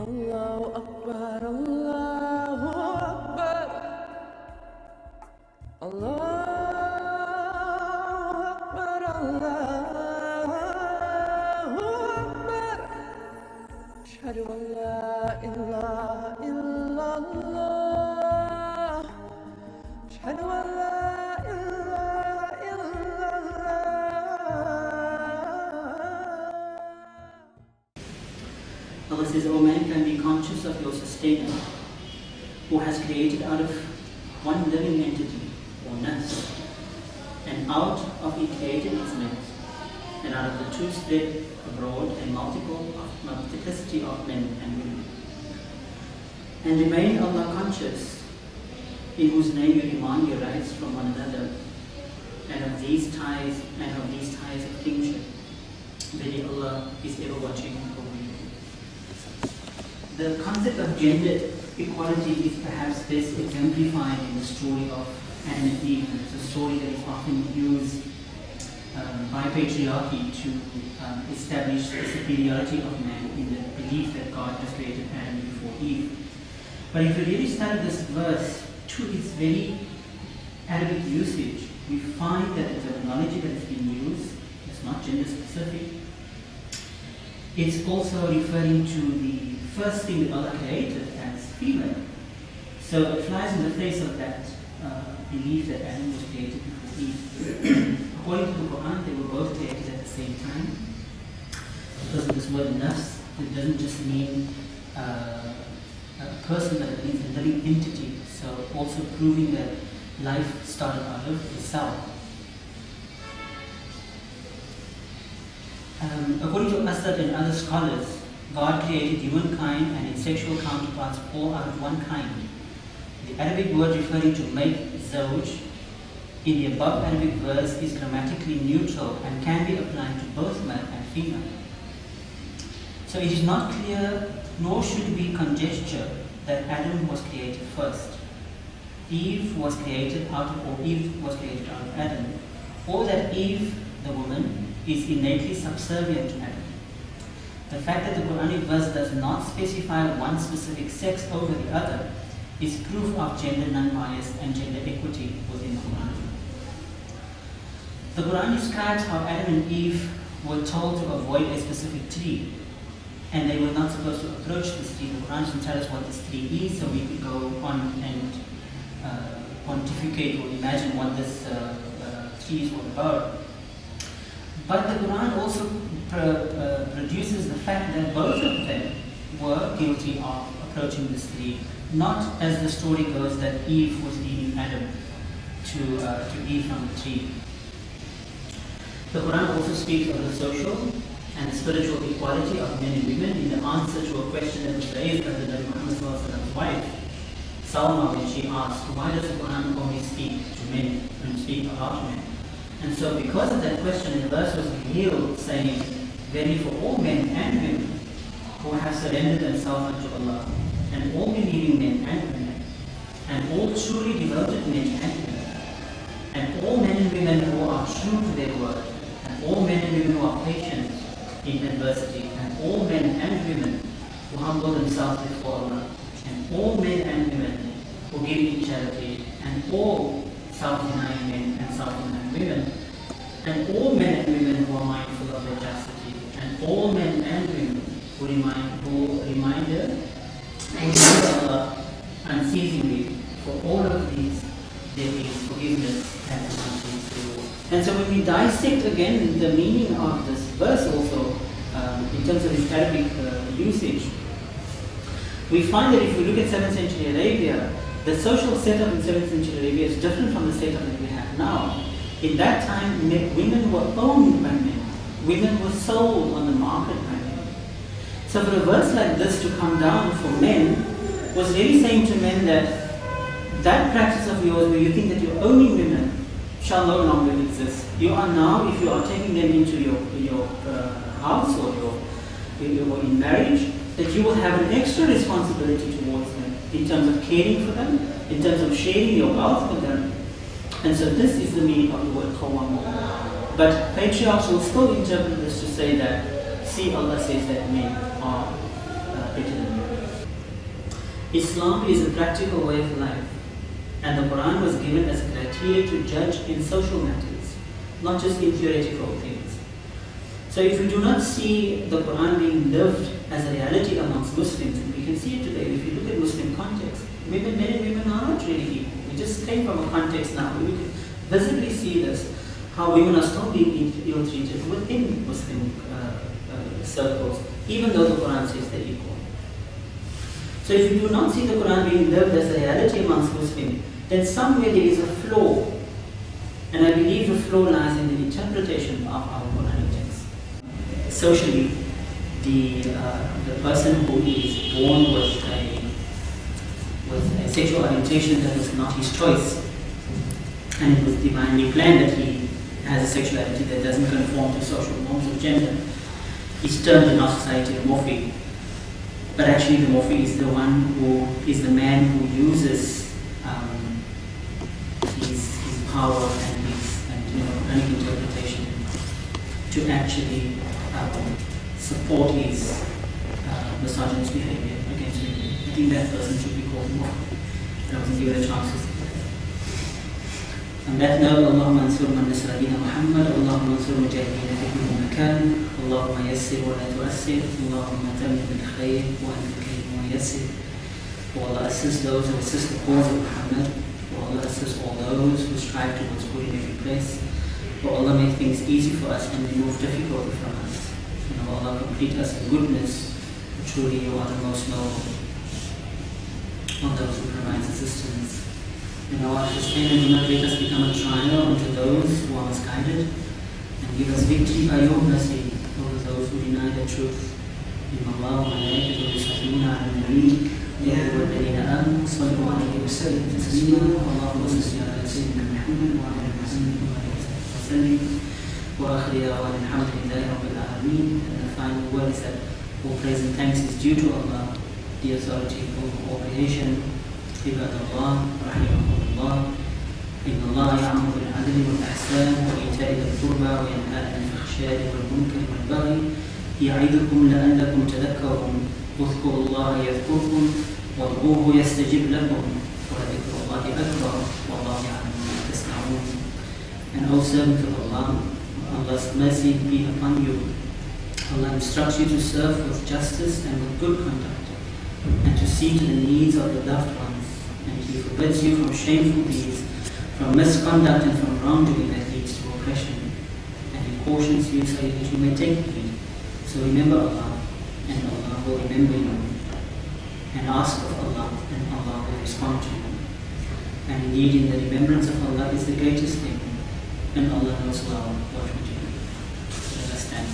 Allahu Akbar, Allahu Akbar, Allahu Akbar, Allahu Akbar. Ashhadu an la ilaha illallah. Ashhadu an la ilaha illallah. Allah says, O man, can be conscious of your sustainer, who has created out of one living entity, or nafs, and out of it created its mate, and out of the two spread abroad a multiplicity of men and women. And remain Allah conscious, in whose name you demand your rights from one another, and of these ties of kingship. Verily Allah is ever watching over you. The concept of gender equality is perhaps best exemplified in the story of Adam and Eve. It's a story that is often used by patriarchy to establish the superiority of man in the belief that God has created Adam before Eve. But if you really study this verse to its very Arabic usage, we find that the terminology that is being used is not gender specific. It's also referring to the first thing that Allah created as female. So it flies in the face of that belief that Adam was created before Eve. According to the Quran, they were both created at the same time. Because of this word nafs, it doesn't just mean a person, but it means a living entity. So also proving that life started out of the cell. According to Asad and other scholars, God created humankind and its sexual counterparts all out of one kind. The Arabic word referring to make, zawj, in the above Arabic verse is grammatically neutral and can be applied to both male and female. So it is not clear, nor should we conjecture, that Adam was created first. Eve was created out of Adam, or that Eve, the woman, is innately subservient to Adam. The fact that the Quranic verse does not specify one specific sex over the other is proof of gender non-bias and gender equity within the Quran. The Quran describes how Adam and Eve were told to avoid a specific tree, and they were not supposed to approach this tree. The Quran doesn't tell us what this tree is, so we could go on and pontificate or imagine what this tree is all about. But the Quran also produces the fact that both of them were guilty of approaching this tree, not as the story goes that Eve was leading Adam to eat from the tree. The Quran also speaks of the social and spiritual equality of men and women in the answer to a question that was raised by the Nabi Muhammad's wife, Salma, when she asked, why does the Quran only speak to men and speak about men? And so because of that question, the verse was revealed saying, verily for all men and women who have surrendered themselves unto Allah, and all believing men and women, and all truly devoted men and women, and all men and women who are true to their word, and all men and women who are patient in adversity, and all men and women who humble themselves before Allah, and all men and women who give in charity, and all self-denying men and self-denying women, and all men and women who are mindful of their chastity, and all men and women who remember Allah unceasingly. For all of these, there is forgiveness and mercy. And so when we dissect again the meaning of this verse also, in terms of its Arabic usage, we find that if we look at 7th century Arabia, the social setup in 7th century Arabia is different from the setup that we have now. In that time, women were owned by men. Women were sold on the market by men. So for a verse like this to come down for men was really saying to men that practice of yours where you think that you're owning women shall no longer exist. You are now, if you are taking them into your house or in marriage, that you will have an extra responsibility towards them in terms of caring for them, in terms of sharing your wealth with them. And so this is the meaning of the word qawwam. But patriarchs will still interpret this to say that, see, Allah says that men are better than women. Islam is a practical way of life, and the Quran was given as criteria to judge in social matters, not just in theoretical things. So if we do not see the Quran being lived as a reality amongst Muslims, and we can see it today, if you look at Muslim context, men and women are not really equal. We just came from a context now where we can visibly see this, how women are still being ill-treated within Muslim circles, even though the Quran says they're equal. So if you do not see the Quran being lived as a reality amongst Muslims, then somewhere there is a flaw. And I believe the flaw lies in the interpretation of our Quranic text. Socially, the person who is born with a sexual orientation that was not his choice, and it was divinely planned that he has a sexuality that doesn't conform to social norms of gender, is termed in our society a morphe. But actually the morphe is the one who is the man who uses his power and his Quranic interpretation to actually support his misogynist behavior against women. I think that person should be called morphe. I wasn't given a chance to say that. On that note, Allahumma ansur man nasra dina Muhammad, Allahumma ansur mujahideen fi kulli makan, Allahumma yassir wa la tu'assir, Allahumma tamim bil khayr wa anta karim wa yassir. O Allah, assist those who assist the cause of Muhammad. O Allah, assist all those who strive towards good in every place. O Allah, make things easy for us and remove difficulty from us. And O Allah, complete us in goodness. Truly, you are the most noble of those who provide assistance. And our sustain and do not let us become a trial unto those who are misguided, and give us victory by your mercy over those who deny the truth. Inna Allah wa malaikatahu yusalluna ala nabi ya ayyuhalladhina amanu sallu alayhi wa sallimu taslima. Allahumma salli ala sayyidina Muhammad wa ala alihi wa sallim. Wa akhir da'wana alhamdulillahi rabbil alamin. And the final word is that all praise and thanks is due to Allah, the authority over all creation. عباد الله رحمكم الله إن الله يأمر بالعدل والإحسان وإيتاء ذي القربى وينهى عن الفحشاء والمنكر والبغي يعظكم لعلكم تذكرون اذكروا الله يذكركم وادعوه يستجب لكم ولذكر الله أكبر والله يعلم ما تصنعون. And O servant of Allah, Allah's mercy be upon you. Allah instructs you to serve with justice and with good conduct, and to see to the needs of the loved ones. And He forbids you from shameful deeds, from misconduct and from wrongdoing that leads to oppression. And He cautions you so that you may take heed. So remember Allah, and Allah will remember you. And ask of Allah, and Allah will respond to you. And indeed in the remembrance of Allah is the greatest thing, and Allah knows well what we do. Let us stand.